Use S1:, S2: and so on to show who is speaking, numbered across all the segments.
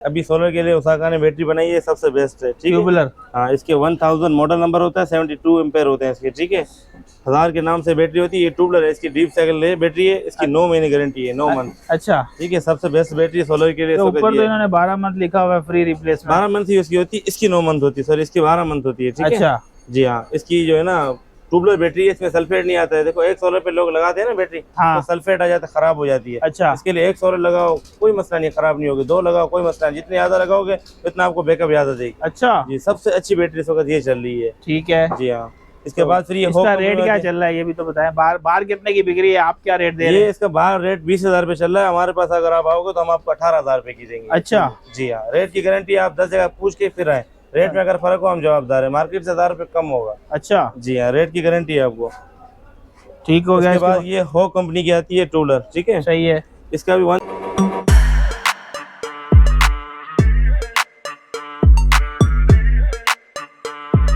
S1: अभी सोलर के लिए ओसाका ने बैटरी बनाई है, सबसे बेस्ट है। ठीक है,
S2: ट्यूबुलर।
S1: हाँ, इसके 1000 मॉडल नंबर होता है, 72 एम्पेयर होते हैं इसके। ठीक है, 1000 के नाम से बैटरी होती है। ये ट्यूबुलर है, इसकी डीप साइकिल है बैटरी है, इसकी 9 महीने गारंटी है, 9 मंथ।
S2: अच्छा,
S1: ठीक है, सबसे बेस्ट बैटरी सोलर के लिए।
S2: तो ऊपर तो इन्होंने 12 मंथ लिखा हुआ है, फ्री रिप्लेसमेंट।
S1: 12 मंथ ही उसकी होती है, इसकी 9 मंथ होती है, सर इसकी 12 मंथ होती है। ठीक है,
S2: अच्छा
S1: जी हाँ, इसकी जो है ना ट्यूबुलर बैटरी है, इसमें सल्फेट नहीं आता है। देखो, एक सोलर पे लोग लगाते हैं ना बैटरी,
S2: हाँ।
S1: तो सल्फेट आ जाता है, खराब हो जाती है।
S2: अच्छा,
S1: इसके लिए एक सोलर लगाओ, कोई मसला नहीं, खराब नहीं होगी। 2 लगाओ, कोई मसला नहीं, जितने ज्यादा लगाओगे उतना आपको बैकअप ज्यादा देगी।
S2: अच्छा
S1: जी, सबसे अच्छी बैटरी इस वक्त ये चल रही है।
S2: ठीक है।
S1: जी हाँ, इसके बाद फिर ये
S2: इसका रेट क्या चल रहा है ये भी तो बताएं। बार कितने की बिक रही है, आप क्या रेट दे रहे
S1: ये
S2: हैं?
S1: इसका बाहर रेट 20,000 रुपये चल रहा है। हमारे पास अगर आप आओगे तो हम आपको 18,000 रुपये की देंगे।
S2: अच्छा,
S1: जी हाँ, रेट की गारंटी आप 10 जगह पूछ के फिर आए। रेट में अगर फर्क हो हम जवाबदार है, मार्केट से 1000 रुपये कम होगा।
S2: अच्छा
S1: जी हाँ, रेट की गारंटी है आपको।
S2: ठीक हो गया।
S1: इसके बाद ये हो कंपनी की आती है ट्यूबुलर। ठीक है,
S2: सही है।
S1: इसका भी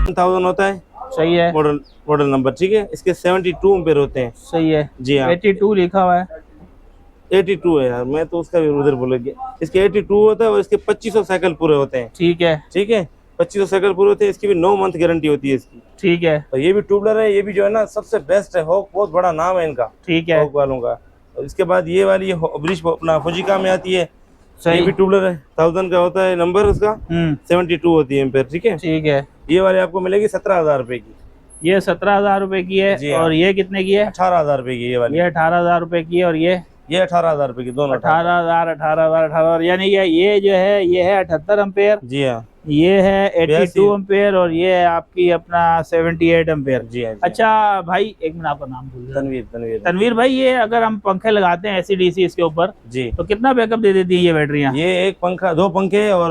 S1: 1000 होता है,
S2: सही है।
S1: Model number. ठीक है, इसके 72 एम्पेयर होते हैं।
S2: सही है।
S1: जी हाँ,
S2: 82 लिखा हुआ है।
S1: 82 है यार, मैं तो उसका भी उधर बोल गया। इसके 82 होता है और इसके 2500 साइकिल पूरे होते हैं।
S2: ठीक है।
S1: ठीक है, 2500 साइकिल पूरे होते हैं। इसकी भी 9 मंथ गारंटी होती है इसकी।
S2: ठीक है।
S1: और ये भी ट्यूबुलर है, ये भी जो है ना सबसे बेस्ट है। होक बहुत बड़ा नाम है इनका,
S2: ठीक है।
S1: होक वालों का। और इसके बाद ये वाली ब्रिज अपना फुजिका में आती है।
S2: सही।
S1: ये भी ट्यूबुलर है, 1000 का होता है नंबर उसका, 72 होती है एम्पेयर। ठीक है,
S2: ठीक है।
S1: ये वाली आपको मिलेगी 17,000 रुपए की।
S2: ये 17,000 रुपए की है।
S1: जी हाँ।
S2: और ये कितने की है?
S1: 18,000 रुपए की ये वाली।
S2: ये 18,000 रुपए की है। और ये
S1: 18,000 रुपए की, दोनों
S2: 18,000 18,000 यानी ये जो है ये है 78 एम्पेयर।
S1: जी हाँ,
S2: ये है 82
S1: 82
S2: एम्पेयर और ये है आपकी अपना 78 एम्पेयर।
S1: जी हाँ।
S2: अच्छा भाई, एक मिनट, आपका नाम भूल गया।
S1: तनवीर।
S2: तनवीर भाई, ये अगर हम पंखे लगाते हैं एसी डीसी इसके ऊपर
S1: जी,
S2: तो कितना बैकअप दे देती है ये बैटरियाँ?
S1: ये एक पंखा, 2 पंखे और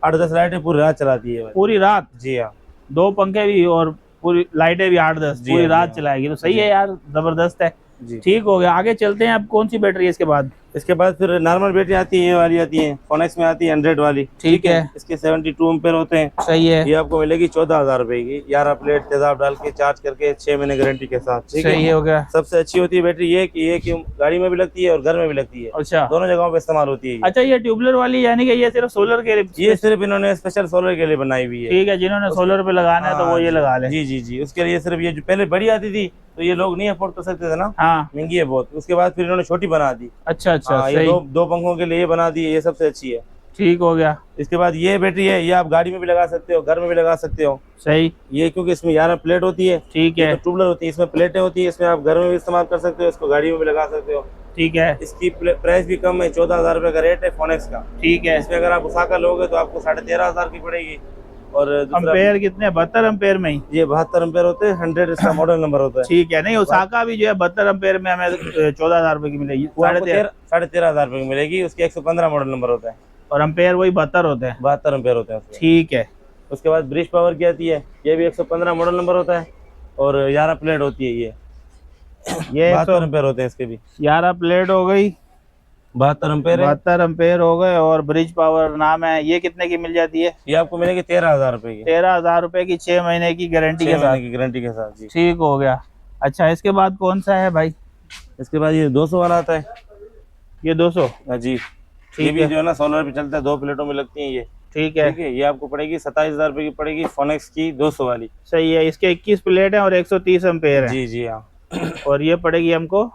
S1: 8-10 लाइटें पूरी रात चलाती है।
S2: पूरी रात?
S1: जी हाँ,
S2: 2 पंखे भी और पूरी लाइटें भी 8-10
S1: जी
S2: पूरी
S1: हाँ,
S2: रात
S1: जी हाँ।
S2: चलाएगी तो सही है यार, जबरदस्त है।
S1: जी।
S2: ठीक हो गया, आगे चलते हैं। अब कौन सी बैटरी है इसके बाद?
S1: इसके बाद फिर नॉर्मल बैटरी आती है, ये वाली आती है, फोनेक्स में आती है 100 वाली।
S2: ठीक है।
S1: इसके 72 एम्पेयर होते हैं।
S2: सही है।
S1: ये आपको मिलेगी 14,000 रुपए की, 11 प्लेट तेजाब डाल के चार्ज करके 6 महीने गारंटी के साथ। ठीक है,
S2: सही हो गया।
S1: सबसे अच्छी होती है बैटरी ये कि गाड़ी में भी लगती है और घर में भी लगती है,
S2: अच्छा,
S1: दोनों जगहों पे इस्तेमाल होती है।
S2: अच्छा, ये ट्यूबुलर वाली यानी कि ये सिर्फ सोलर के लिए?
S1: ये सिर्फ इन्होंने स्पेशल सोलर के लिए बनाई हुई है।
S2: ठीक है, जिन्होंने सोलर पे लगाना है तो वो ये लगा ले।
S1: जी जी जी, उसके लिए सिर्फ ये जो पहले बड़ी आती थी तो ये लोग नहीं अफोर्ड कर सकते थे ना,
S2: हाँ,
S1: महंगी है बहुत। उसके बाद फिर इन्होंने छोटी बना दी।
S2: अच्छा अच्छा,
S1: हाँ, ये
S2: सही।
S1: दो पंखों के लिए ये बना दी है, ये सबसे अच्छी है।
S2: ठीक हो गया।
S1: इसके बाद ये बैटरी है, ये आप गाड़ी में भी लगा सकते हो, घर में भी लगा सकते हो।
S2: सही।
S1: ये क्योंकि इसमें 11 प्लेट होती है।
S2: ठीक
S1: ये
S2: है।
S1: तो ट्यूबुलर होती है, इसमें प्लेटें होती है, इसमें आप घर में भी इस्तेमाल कर सकते हो, इसको गाड़ी में भी लगा सकते हो।
S2: ठीक है।
S1: इसकी प्राइस भी कम है, 14,000 रुपए का रेट है फोनेक्स का।
S2: ठीक है।
S1: इसमें अगर आप ओसाका लोगे तो आपको 13,500 की पड़ेगी। और
S2: एम्पेयर कितने? 72 एम्पेयर में ही?
S1: ये 72 एम्पेयर होते हैं, 100 इसका मॉडल नंबर होता है।
S2: ठीक है। नहीं, ओसाका भी जो है 72 एम्पेयर में हमें 14,000 रुपए की मिलेगी।
S1: 13,500 रुपए की मिलेगी। उसकी 115 मॉडल नंबर होता है
S2: और एम्पेयर वही 72 होते हैं।
S1: 72 एम्पेयर होते हैं उसके।
S2: ठीक है।
S1: उसके बाद ब्रिज पावर की आती है, ये भी 115 मॉडल नंबर होता है और 11 प्लेट होती है। ये 72 एम्पेयर होते हैं इसके भी।
S2: 11 प्लेट हो गई,
S1: 72 एम्पेयर है।
S2: 72 एम्पेयर हो गए। और ब्रिज पावर नाम है, ये कितने की मिल जाती है?
S1: ये आपको मिलेगी 13,000 रुपए की।
S2: 13,000 रुपए की, 6 महीने की गारंटी के साथ।
S1: गारंटी के साथ जी।
S2: ठीक हो गया। अच्छा, इसके बाद कौन सा है भाई?
S1: इसके बाद ये 200 वाला आता है।
S2: ये 200?
S1: जी, ये भी जो है ना सोलर पे चलता है, 2 प्लेटों में लगती है ये।
S2: ठीक है।
S1: ठीक है, ये आपको पड़ेगी 27,000 रुपए की पड़ेगी, फोनेक्स की 200 वाली।
S2: सही है। इसके 21 प्लेट है और 130 एम्पेयर है।
S1: जी जी हाँ।
S2: और ये पड़ेगी हमको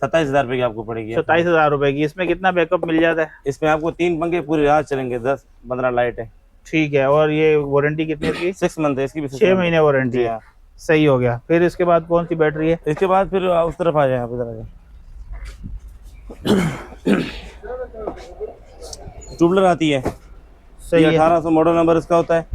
S1: 27,000 रुपए की आपको पड़ेगी।
S2: 27,000 रुपए की। इसमें कितना बैकअप मिल जाता है?
S1: इसमें आपको 3 पंखे पूरी रात चलेंगे, 10-15 लाइट है।
S2: ठीक है। और ये वारंटी कितनी की?
S1: 6 मंथ है इसकी भी।
S2: 6 महीने वारंटी है। सही हो गया। फिर इसके बाद कौन सी बैटरी है?
S1: इसके बाद फिर उस तरफ आ जाए, आप इधर आ जाए। ट्यूबुलर आती है।
S2: सही है।
S1: 1800 मॉडल नंबर इसका होता है।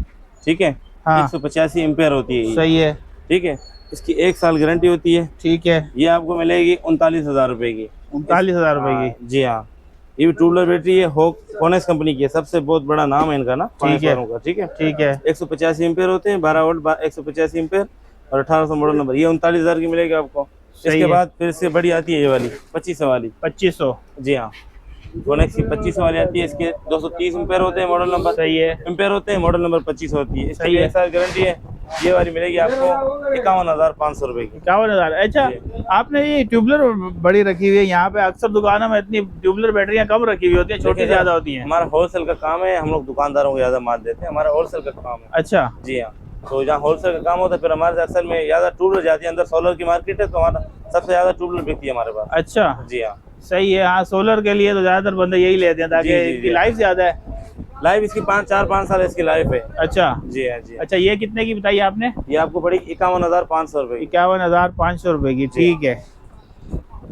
S1: ठीक है,
S2: हाँ।
S1: 185 एम्पेयर होती है ये।
S2: सही है।
S1: ठीक है, इसकी 1 साल गारंटी होती है।
S2: ठीक है।
S1: ये आपको मिलेगी 39,000 रुपए की।
S2: 39,000 रुपए की?
S1: जी हाँ, ये भी ट्यूबुलर बैटरी है, होक फोनेक्स कंपनी की है, सबसे बहुत बड़ा नाम है इनका ना।
S2: ठीक है।
S1: ठीक है,
S2: ठीक है।
S1: 185 एम्पेयर होते हैं, 12 वोल्ट 185 एम्पेयर और 1800 मॉडल नंबर। ये 39,000 की मिलेगी आपको। इसके बाद फिर से बड़ी आती है ये वाली 2500 वाली।
S2: 2500?
S1: जी हाँ, फोनेक्स की 2500 वाली आती है। इसके 230 एम्पेयर होते हैं, मॉडल नंबर।
S2: सही है।
S1: एम्पेयर होते हैं, मॉडल नंबर 2500 होती है।
S2: सही है।
S1: 1 साल गारंटी है ये वाली मिलेगी आपको 51,500 रुपए की।
S2: 51,000। अच्छा, आपने ये ट्यूबलर बड़ी रखी हुई है यहाँ पे? अक्सर दुकानों में इतनी ट्यूबलर बैटरियां कम रखी हुई होती है, छोटी ज्यादा होती हैं।
S1: हमारा होलसेल का काम है, हम लोग दुकानदारों को ज्यादा माल देते हैं, हमारा होलसेल का काम है।
S2: अच्छा
S1: जी हाँ, तो जहाँ होलसेल का काम होता है फिर हमारे से अक्सर में ज्यादा ट्यूबलर जाती है। अंदर सोलर की मार्केट है तो हमारा सबसे ज्यादा ट्यूबलर बिकती है हमारे पास।
S2: अच्छा,
S1: जी हाँ,
S2: सही है। हाँ, सोलर के लिए तो ज्यादातर बंदे यही लेते हैं ताकि
S1: जी, जी,
S2: इसकी
S1: जी।
S2: लाइफ ज्यादा है।
S1: लाइफ इसकी 5 साल इसकी लाइफ है।
S2: अच्छा
S1: जी हाँ, जी हाँ।
S2: अच्छा, ये कितने की बताई आपने?
S1: ये आपको पड़ेगी 51,500 रुपए की।
S2: 51,500 रुपए की, ठीक है।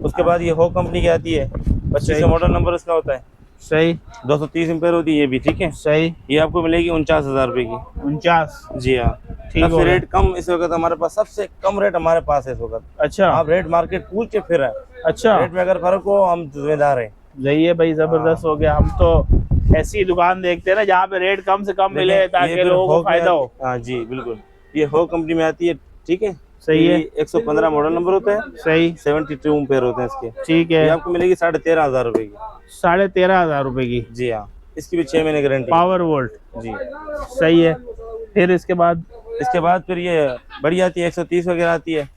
S1: उसके बाद ये हो कंपनी की आती है, 25 मॉडल नंबर इसका होता है,
S2: सही
S1: 230 एम्पेयर होती है ये भी, ठीक है।
S2: सही।
S1: ये आपको मिलेगी 49,000 रुपए की।
S2: 49,
S1: जी हाँ,
S2: ठीक
S1: सबसे
S2: हो गया।
S1: रेट कम इस वक्त हमारे पास, सबसे कम रेट हमारे पास है इस वक्त।
S2: अच्छा
S1: आप रेट मार्केट पूछ के फिर है,
S2: अच्छा,
S1: रेट में अगर फर्क हो हम जिम्मेदार हैं।
S2: सही है भाई, जबरदस्त हो गया। हम तो ऐसी दुकान देखते हैं ना जहाँ पे रेट कम से कम मिले
S1: देखिए,
S2: ताकि
S1: ये फिर
S2: लोगों को
S1: हो
S2: फायदा हो।
S1: हाँ जी बिल्कुल, ये हो कंपनी में आती है, ठीक है।
S2: सही है।
S1: 115 मॉडल नंबर होता है,
S2: सही,
S1: 72 एम्पेयर होते हैं इसके।
S2: ठीक
S1: ये
S2: है।
S1: आपको मिलेगी 13,500 रुपए की।
S2: 13,500 रुपए की,
S1: जी हाँ, इसकी भी 6 महीने गारंटी।
S2: पावर वोल्ट,
S1: जी,
S2: सही है। फिर इसके बाद
S1: फिर ये बड़ी आती है 130 वगैरह आती है।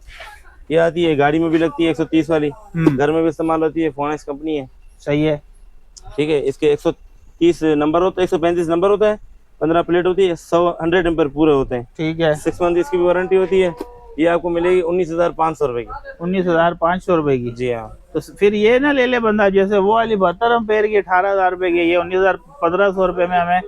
S1: ये आती है गाड़ी में भी लगती है 130 वाली, घर में भी इस्तेमाल होती है, फोनेक्स कंपनी है,
S2: सही है।
S1: ठीक है। इसके 130 नंबर होता है, 135 नंबर होता है, 15 प्लेट होती है, 100 एम्पेयर पूरे होते हैं,
S2: ठीक है।
S1: 6 मंथ इसकी भी वारंटी होती है। ये आपको मिलेगी 19,500 रुपए की।
S2: 19,500 रुपए की।
S1: जी हाँ,
S2: तो फिर ये ना ले ले बंदा, जैसे वो वाली 72 एम्पेयर की 18,000 रुपए की, ये 19,1500 रुपए में हमें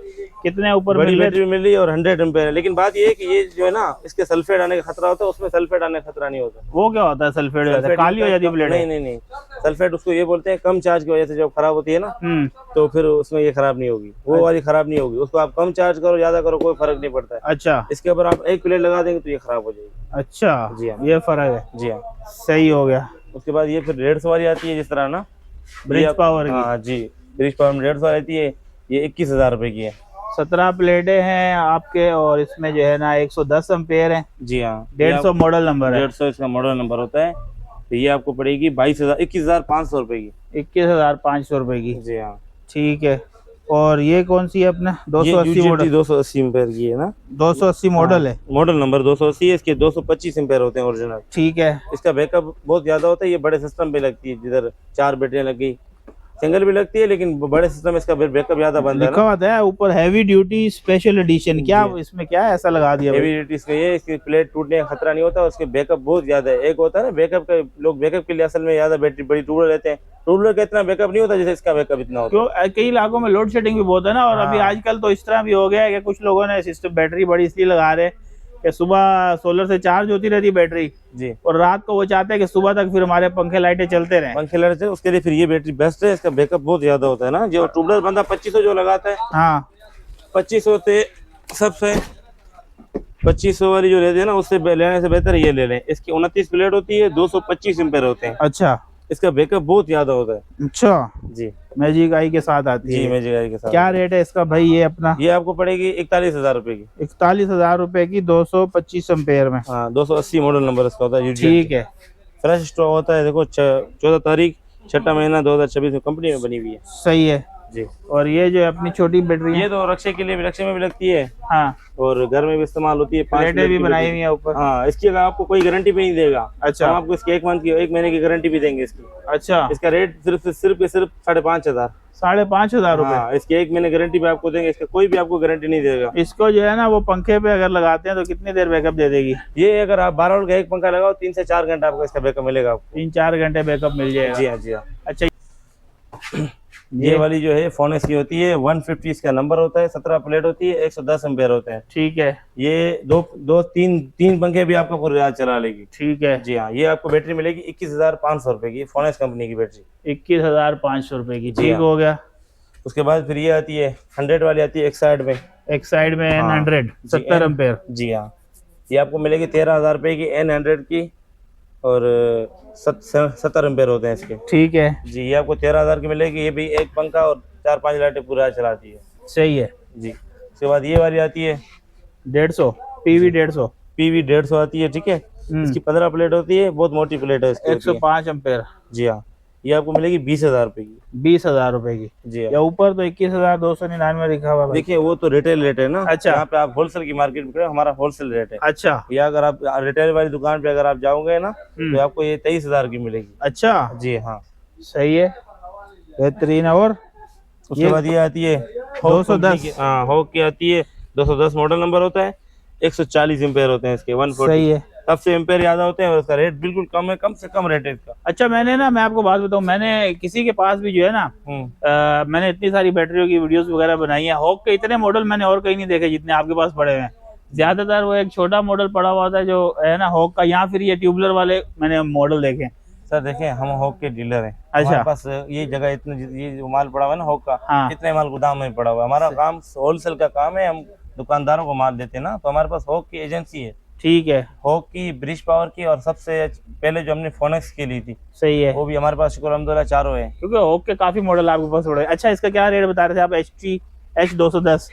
S2: कितने ऊपर
S1: बड़ी
S2: मिल रहे?
S1: बैटरी मिल रही है और 100 एम्पेयर है। लेकिन बात ये है कि ये जो है ना, इसके सल्फेट आने का खतरा होता है, उसमें सल्फेट आने का खतरा नहीं होता।
S2: वो क्या होता है सल्फेट?
S1: सल्फेट
S2: काली हो जाती है प्लेट?
S1: नहीं नहीं नहीं, सल्फेट उसको ये बोलते हैं, कम चार्ज की वजह से जब खराब होती है ना, तो फिर उसमें ये खराब नहीं होगी, वो वाली खराब नहीं होगी। उसको आप कम चार्ज करो, ज्यादा करो, कोई फर्क नहीं पड़ता है।
S2: अच्छा,
S1: इसके ऊपर आप एक प्लेट लगा देंगे तो ये खराब हो जाएगी।
S2: अच्छा,
S1: जी हाँ,
S2: ये फर्क है।
S1: जी हाँ।
S2: सही हो गया।
S1: उसके बाद ये फिर 150 वाली आती है, जिस तरह ना
S2: ब्रिज पावर की।
S1: हाँ जी, ब्रिज पावर में 150 वाली आती है, ये 21,000 रुपए की है।
S2: 17 प्लेटें हैं आपके, और इसमें जो है ना 110 एम्पेयर है।
S1: जी हाँ,
S2: 150 मॉडल नंबर है।
S1: 150 इसका मॉडल नंबर होता है। तो ये आपको पड़ेगी 21,500 रुपए की।
S2: 21,500 रुपए की,
S1: जी हाँ।
S2: ठीक है। और ये कौन सी है अपना? 280 मॉडल?
S1: 280 एम्पेयर की है ना,
S2: 280 मॉडल है।
S1: मॉडल नंबर 280 है। इसके 225 एम्पेयर होते हैं ओरिजिनल।
S2: ठीक है।
S1: इसका बैकअप बहुत ज्यादा होता है। ये बड़े सिस्टम पे लगती है, जिधर 4 बैटरियां लग गई, सिंगल भी लगती है, लेकिन बड़े सिस्टम में इसका बैकअप ज्यादा बनता है
S2: लिखा
S1: ना।
S2: हुआ है ऊपर हैवी ड्यूटी स्पेशल एडिशन, क्या इसमें क्या ऐसा लगा दिया भाई?
S1: हेवी ड्यूटी इसका ये, इसकी प्लेट टूटने का खतरा नहीं होता, उसके बैकअप बहुत ज्यादा है। एक होता है ना बैकअप का, लोग बैकअप के लिए असल में ज्यादा बैटरी बड़ी टूबलर लेते हैं, टूबलर का इतना बैकअप नहीं होता जैसे इसका बैकअप इतना होता है।
S2: क्यों, कई इलाकों में लोड शेडिंग भी बहुत है ना, और अभी आजकल तो इस तरह भी हो गया है कि कुछ लोगों ने सिस्टम बैटरी बड़ी इसलिए लगा रहे हैं कि सुबह सोलर से चार्ज होती रहती है बैटरी,
S1: जी,
S2: और रात को वो चाहते हैं कि सुबह तक फिर हमारे पंखे लाइटें चलते रहें।
S1: पंखे लड़ते हैं, उसके लिए फिर ये बैटरी बेस्ट है। इसका बैकअप बहुत ज्यादा होता है ना। जो टूबलर बंदा 2500 जो लगाता है,
S2: हाँ,
S1: 2500 से सबसे 2500 वाली जो लेते हैं ना, उससे लेने से बेहतर ये ले लें। इसकी 29 प्लेट होती है, 225 एम्पेयर होते हैं।
S2: अच्छा
S1: इसका बैकअप बहुत ज्यादा होता है।
S2: अच्छा,
S1: जी
S2: मैजिक आई के साथ आती
S1: जी,
S2: है।
S1: मैजिक आई के साथ।
S2: क्या रेट है इसका भाई ये अपना?
S1: ये आपको पड़ेगी 41,000 रुपए की।
S2: 41,000 रुपए की, 225 एम्पेयर में।
S1: हाँ, 280 मॉडल नंबर इसका होता है।
S2: ठीक है।
S1: फ्रेश स्टॉक होता है। देखो 14 तारीख 6वां महीना 2026 में कंपनी में बनी हुई है।
S2: सही है।
S1: जी,
S2: और ये जो है अपनी छोटी बैटरी है,
S1: ये तो रक्षे के लिए, रक्षे में भी लगती है
S2: हाँ,
S1: और घर में भी इस्तेमाल होती है। 5
S2: प्लेटें भी बनाई हुई है ऊपर।
S1: हाँ, इसकी अगर आपको कोई गारंटी भी नहीं देगा,
S2: अच्छा,
S1: हम आपको इसकी 1 मंथ की, 1 महीने की गारंटी भी देंगे इसकी।
S2: अच्छा,
S1: इसका रेट सिर्फ 5,500।
S2: 5,500 रुपए।
S1: हाँ, इसकी 1 महीने गारंटी भी आपको देंगे, इसका कोई भी आपको गारंटी नहीं देगा।
S2: इसको जो है ना वो पंखे पे अगर लगाते हैं तो कितनी देर बैकअप दे देगी?
S1: ये अगर आप 12 वोल्ट का एक पंखा लगाओ, 3 से 4 घंटा आपको इसका बैकअप मिलेगा आपको।
S2: 3-4 घंटे बैकअप मिल जाएगा।
S1: जी हाँ, जी हाँ।
S2: अच्छा,
S1: ये वाली जो है फोनेक्स की होती है, 150 इसका नंबर होता है, 17 प्लेट होती है, 110 एम्पेयर होते हैं।
S2: ठीक है।
S1: ये तीन पंखे भी आपको पूरी रात चला लेगी।
S2: ठीक है।
S1: जी हाँ, ये आपको बैटरी मिलेगी 21,500 रुपए की, फोनेक्स कंपनी की बैटरी।
S2: 21,500 रुपए की,
S1: जी
S2: ठीक
S1: हाँ।
S2: हो गया।
S1: उसके बाद फिर ये आती है 100 वाली आती है, एक साइड में,
S2: एक साइड में
S1: हाँ।
S2: N100 70 ampere.
S1: जी हाँ, ये आपको मिलेगी 13,000 रुपए की, N100 की, और 70 एम्पेयर होते हैं इसके।
S2: ठीक है।
S1: जी, ये आपको 13,000 की मिलेगी। ये भी एक पंखा और 4-5 लाइटें पूरा चलाती है।
S2: सही है।
S1: जी, उसके बाद ये वाली आती है
S2: 150 PV 150
S1: PV 150 आती है, ठीक है। इसकी 15 प्लेट होती है, बहुत मोटी प्लेट है इसकी।
S2: 105 एम्पेयर।
S1: जी हाँ, ये आपको मिलेगी 20,000 रुपए की।
S2: 20,000 रुपए की।
S1: जी हाँ।
S2: या ऊपर तो 21,299 लिखा हुआ है भाई।
S1: देखिए वो तो रिटेल रेट है ना।
S2: अच्छा।
S1: यहाँ पे आप होलसेल की मार्केट में करें, हमारा होलसेल रेट है।
S2: अच्छा।
S1: या अगर आप रिटेल वाली दुकान पे अगर आप जाओगे ना तो आपको ये 23,000 की मिलेगी।
S2: अच्छा
S1: जी हाँ।
S2: सही है, बेहतरीन है। और
S1: उसके बाद ये आती है
S2: 210।
S1: हाँ हॉक की आती है, 210 मॉडल नंबर होता है, 140 एम्पेयर होते हैं इसके, 140।
S2: सही है।
S1: सबसे एम्पेयर ज्यादा होते हैं और उसका रेट बिल्कुल कम है, कम से कम रेट है इसका।
S2: अच्छा मैंने ना, मैं आपको बात बताऊं, मैंने किसी के पास भी जो है ना, मैंने इतनी सारी बैटरियों की वीडियोस वगैरह बनाई है, हॉक के इतने मॉडल मैंने और कहीं नहीं देखे जितने आपके पास पड़े हुए हैं। ज्यादातर वो एक छोटा मॉडल पड़ा हुआ था जो है ना हॉक का, या फिर ये ट्यूबलर वाले मैंने मॉडल देखे।
S1: सर देखें हम हॉक के डीलर हैं।
S2: अच्छा।
S1: हमारे पास ये जगह इतने, ये जो माल पड़ा हुआ है ना हॉक का,
S2: हाँ।
S1: इतने माल गोदाम में पड़ा हुआ है। हमारा काम होलसेल का काम है, हम दुकानदारों को माल देते हैं ना, तो हमारे पास हॉक की एजेंसी है।
S2: ठीक है।
S1: हॉक की, ब्रिज पावर की, और सबसे पहले जो हमने फोनेक्स की ली थी
S2: सही है,
S1: वो भी हमारे पास शुक्र अल्हम्दुलिल्लाह चारों है।
S2: क्योंकि हॉक के काफी मॉडल आपके पास पड़े हैं। अच्छा इसका क्या रेट बता रहे थे आप? H210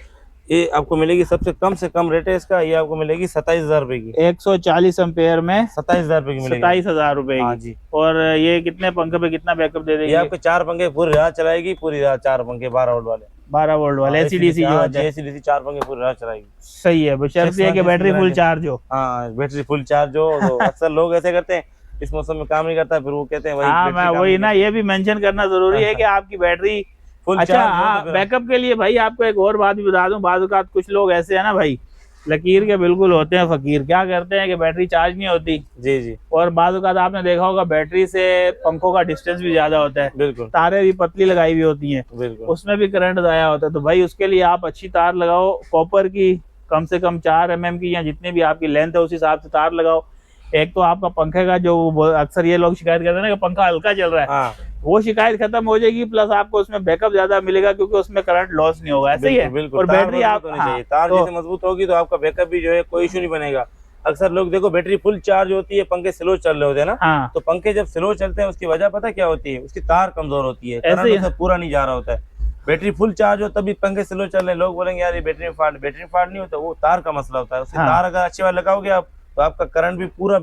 S1: ये आपको मिलेगी सबसे कम से कम रेट है इसका, ये आपको मिलेगी 27,000 रुपए की।
S2: 140 एम्पेयर में
S1: 27,000 रुपए की मिलेगी।
S2: 27,000 रुपए
S1: हाँ
S2: की।
S1: जी।
S2: और ये कितने पंखे पे कितना बैकअप दे
S1: ये
S2: देंगे?
S1: आपके 4 पंखे पूरी रात चलाएगी, पूरी रात 4 पंखे 12 वोल्ट वाले।
S2: 12 वोल्ट वाले एसीडीसी जो होते हैं।
S1: एसीडीसी 4 पंखे पूरी रात चलाएगी।
S2: सही है, बशर्ते है कि बैटरी फुल चार्ज हो।
S1: हाँ बैटरी फुल चार्ज हो। तो अक्सर लोग ऐसे करते हैं, इस मौसम में काम नहीं करता, फिर वो कहते हैं भाई
S2: हाँ मैं वही ना, ये भी मेंशन करना जरूरी है कि आपकी बैटरी
S1: फुल
S2: अच्छा।
S1: चार्ज हो
S2: हाँ
S1: तो फिर-
S2: बैकअप के लिए भाई आपको एक और बात भी बता दूं, बाज़ औक़ात कुछ लोग ऐसे है ना भाई, लकीर के बिल्कुल होते हैं फकीर। क्या करते हैं कि बैटरी चार्ज नहीं होती,
S1: जी जी
S2: और बाज़ औक़ात आपने देखा होगा बैटरी से पंखों का डिस्टेंस भी ज्यादा होता है,
S1: बिल्कुल
S2: तारें भी पतली लगाई हुई होती हैं,
S1: बिल्कुल।
S2: उसमें भी करंट जाया होता है। तो भाई उसके लिए आप अच्छी तार लगाओ, कॉपर की, कम से कम 4 mm की, या जितने भी आपकी लेंथ है उस हिसाब से तार लगाओ। एक तो आपका पंखे का जो अक्सर ये लोग शिकायत करते हैं ना कि पंखा हल्का चल रहा है,
S1: हाँ
S2: वो शिकायत खत्म हो जाएगी, प्लस आपको उसमें बैकअप ज्यादा मिलेगा क्योंकि उसमें करंट लॉस नहीं होगा। ऐसे ही है।
S1: बिल्कुल।
S2: और बैटरी आप
S1: तार जैसे मजबूत होगी तो आपका बैकअप भी जो है कोई इशू नहीं बनेगा। अक्सर लोग देखो बैटरी फुल चार्ज होती है, पंखे स्लो चल रहे होते हैं ना,
S2: हाँ
S1: तो पंखे जब स्लो चलते हैं उसकी वजह पता क्या होती है, उसकी तार कमजोर होती है,
S2: ऐसे ही
S1: करंट उसमें पूरा नहीं जा रहा होता है। बैटरी फुल चार्ज हो तभी पंखे स्लो चल रहे हैं, लोग बोलेंगे यार ये बैटरी में फॉल्ट, बैटरी फॉल्ट नहीं होता, वो तार का मसला होता है। उसकी
S2: हाँ।
S1: तार अगर अच्छी वाली लगाओगे आप तो आपका करंट भी पूरा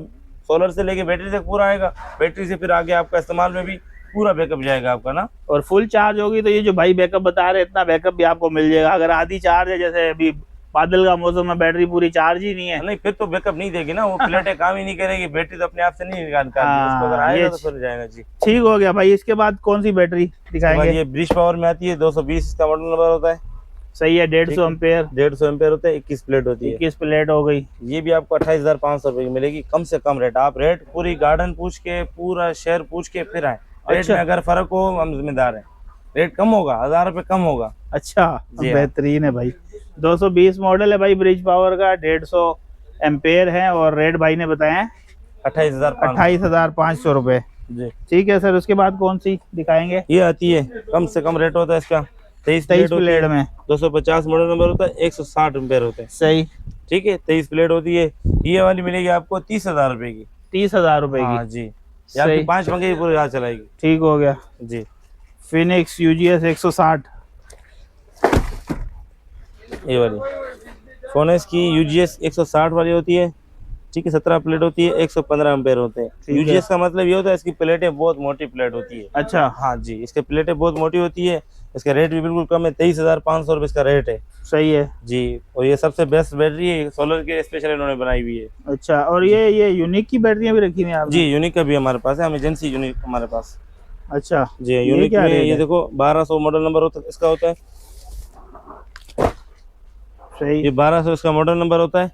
S1: सोलर से लेके बैटरी तक पूरा आएगा, बैटरी से फिर आगे आपका इस्तेमाल में भी पूरा बैकअप जाएगा आपका ना।
S2: और फुल चार्ज होगी तो ये जो भाई बैकअप बता रहे हैं इतना बैकअप भी आपको मिल जाएगा। अगर आधी चार्ज है, जैसे अभी बादल का मौसम में बैटरी पूरी चार्ज ही नहीं है,
S1: नहीं फिर तो बैकअप नहीं देगी ना, वो प्लेटें काम ही नहीं करेगी, बैटरी तो अपने आप से नहीं निकालती, उसको अगर आएगा तो फिर जाएगा जी।
S2: ठीक हो गया भाई। इसके बाद कौन सी बैटरी दिखाएंगे?
S1: ये ब्रिज पावर में आती है, 220 इसका मॉडल नंबर होता है।
S2: सही है, 150 एम्पेयर।
S1: 150 एम्पेयर होता है, 21 प्लेट होती है।
S2: 21 प्लेट हो गई।
S1: ये भी आपको 28,500 रुपए की मिलेगी, कम से कम रेट। आप रेट पूरी गार्डन पूछ के, पूरा शहर पूछ के फिर आए। रेट
S2: अच्छा।
S1: में अगर फर्क हो हम जिम्मेदार हैं, रेट कम होगा, 1,000 रुपए कम होगा।
S2: अच्छा बेहतरीन है भाई। 220 मॉडल है भाई, ब्रिज पावर का, 150 एम्पेयर है, और रेट भाई ने बताया 28,500 रुपए
S1: जी।
S2: ठीक है सर। उसके बाद कौन सी दिखाएंगे?
S1: ये आती है, कम से कम रेट होता है इसका 23
S2: प्लेट में,
S1: 250 मॉडल नंबर होता है, 160 एम्पेयर होते हैं।
S2: सही।
S1: ठीक है, 23 प्लेट होती है। ये वाली मिलेगी आपको 30,000 रुपए की।
S2: 30,000 रुपए
S1: हाँ
S2: की।
S1: जी। ये आपकी 5 पंखे की पूरी रात चलाएगी।
S2: ठीक हो गया
S1: जी।
S2: Phoenix UGS 160।
S1: ये वाली फोनेस की UGS 160 वाली होती है। ठीक है, 17 प्लेट होती है, 115 एम्पेयर होते हैं। UGS का मतलब ये होता है इसकी प्लेटें बहुत मोटी प्लेट होती है।
S2: अच्छा।
S1: हाँ जी, इसके प्लेटें बहुत मोटी होती है। इसका रेट भी बिल्कुल कम है, 23,500 रुपए इसका रेट है।
S2: सही है
S1: जी। और ये सबसे बेस्ट बैटरी है, सोलर के स्पेशल इन्होंने बनाई हुई है।
S2: अच्छा। और ये यूनिक की बैटरियां भी रखी हुई हैं आपने?
S1: जी, यूनिक का भी हमारे पास है, इमरजेंसी यूनिक हमारे पास।
S2: अच्छा
S1: जी, यूनिक में ये देखो 1200 मॉडल नंबर होता है इसका होता है।
S2: सही।
S1: ये 1200 इसका मॉडल नंबर होता है,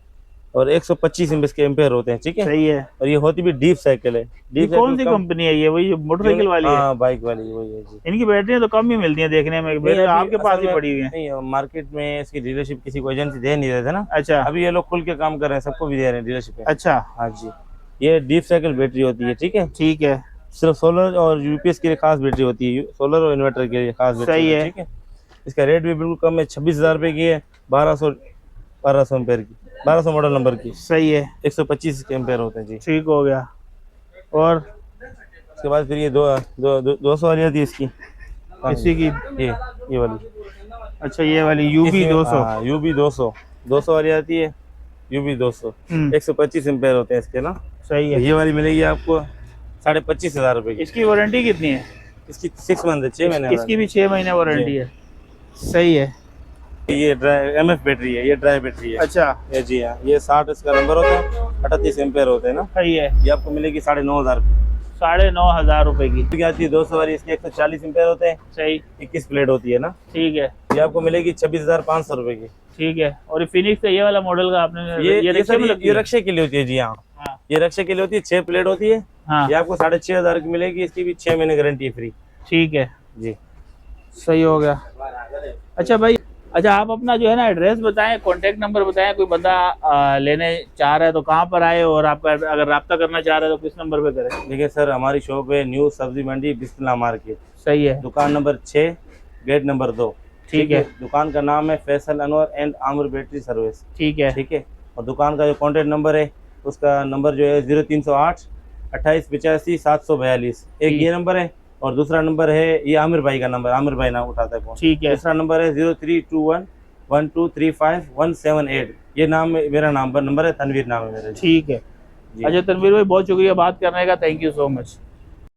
S1: और 125 इसके एम्पेयर होते हैं। ठीक है,
S2: सही है।
S1: और ये होती भी डीप साइकिल है। डीप
S2: कौन सी कंपनी है ये? वही मोटरसाइकिल वाली है?
S1: हाँ, बाइक वाली वही है जी।
S2: इनकी बैटरियां तो कम ही मिलती हैं देखने में, आपके पास ही पड़ी हुई है?
S1: नहीं, मार्केट में इसकी डीलरशिप किसी को एजेंसी दे नहीं रहे थे ना।
S2: अच्छा।
S1: अभी ये लोग खुल के काम कर रहे हैं, सबको भी दे रहे हैं डीलरशिप।
S2: अच्छा।
S1: हाँ जी। ये डीप साइकिल बैटरी होती है। ठीक है,
S2: ठीक है।
S1: सिर्फ सोलर और यूपीएस के लिए खास बैटरी होती है, सोलर और इन्वर्टर के लिए खास बैटरी।
S2: सही है।
S1: ठीक है, इसका रेट भी बिल्कुल कम है, 26,000 रुपए की है, 1200 एम्पेयर की, 1200 मॉडल नंबर की।
S2: सही है।
S1: 125 के एम्पेयर होते हैं जी।
S2: ठीक हो गया। और
S1: उसके बाद फिर ये 200 वाली आती है इसकी।
S2: इसी की
S1: ये वाली।
S2: अच्छा, ये वाली UB 200।
S1: UB 200 वाली आती है, UB 200। 125 एम्पेयर होते हैं इसके ना।
S2: सही है।
S1: ये वाली मिलेगी आपको 25,500 रुपए की।
S2: इसकी वारंटी कितनी है?
S1: इसकी 6 मंथ है, 6 महीने
S2: इसकी भी 6 महीने वारंटी है। सही है।
S1: ये ड्राई MF बैटरी है, ये ड्राई बैटरी है।
S2: अच्छा,
S1: ये जी हाँ, ये 60 इसका नंबर होता है, 38 एम्पेयर होते हैं ना।
S2: सही है।
S1: ये आपको मिलेगी 9,500
S2: 9,500 रुपए की।
S1: की आती है 200 वाली, इसके 140 एम्पेयर होते हैं,
S2: सही,
S1: 21 प्लेट होती है ना।
S2: ठीक है,
S1: ये आपको मिलेगी 26,500 रुपए की।
S2: ठीक है। और ये फिनिक्स का ये वाला मॉडल का आपने
S1: ये
S2: रिक्शे में लगती
S1: ये
S2: है?
S1: रक्षे के लिए होती है जी हाँ,
S2: हाँ,
S1: ये रक्षे के लिए होती है, 6 प्लेट होती है।
S2: हाँ,
S1: ये आपको 6,500 की मिलेगी, इसकी भी 6 महीने गारंटी फ्री
S2: ठीक है,
S1: जी।
S2: सही हो गया। अच्छा भाई, अच्छा आप अपना जो है ना एड्रेस बताएं, कॉन्टेक्ट नंबर बताएं, कोई बंदा लेने चाह रहा है तो कहाँ पर आए, और आपका अगर रब्ता करना चाह रहा है तो किस नंबर पे करें?
S1: देखिए सर, हमारी शॉप है न्यू सब्जी मंडी बिस्मिल्लाह मार्केट,
S2: सही है,
S1: दुकान नंबर 6, गेट नंबर 2।
S2: ठीक है,
S1: दुकान का नाम है Faisal Anwar and Aamir battery service.
S2: ठीक है,
S1: ठीक है। और दुकान का जो कॉन्टेक्ट नंबर है, उसका नंबर जो है 0308 2885 742। एक
S2: ठीक।
S1: ये नंबर है, और दूसरा नंबर है ये आमिर भाई का नंबर, आमिर भाई नाम उठाता है फोन।
S2: ठीक है,
S1: दूसरा नंबर है 0321 1235 178। ये नाम मेरा नंबर है, तनवीर नाम है मेरा।
S2: ठीक है।
S1: जी।
S2: अच्छा तनवीर भाई, बहुत शुक्रिया बात करने का, थैंक यू सो मच।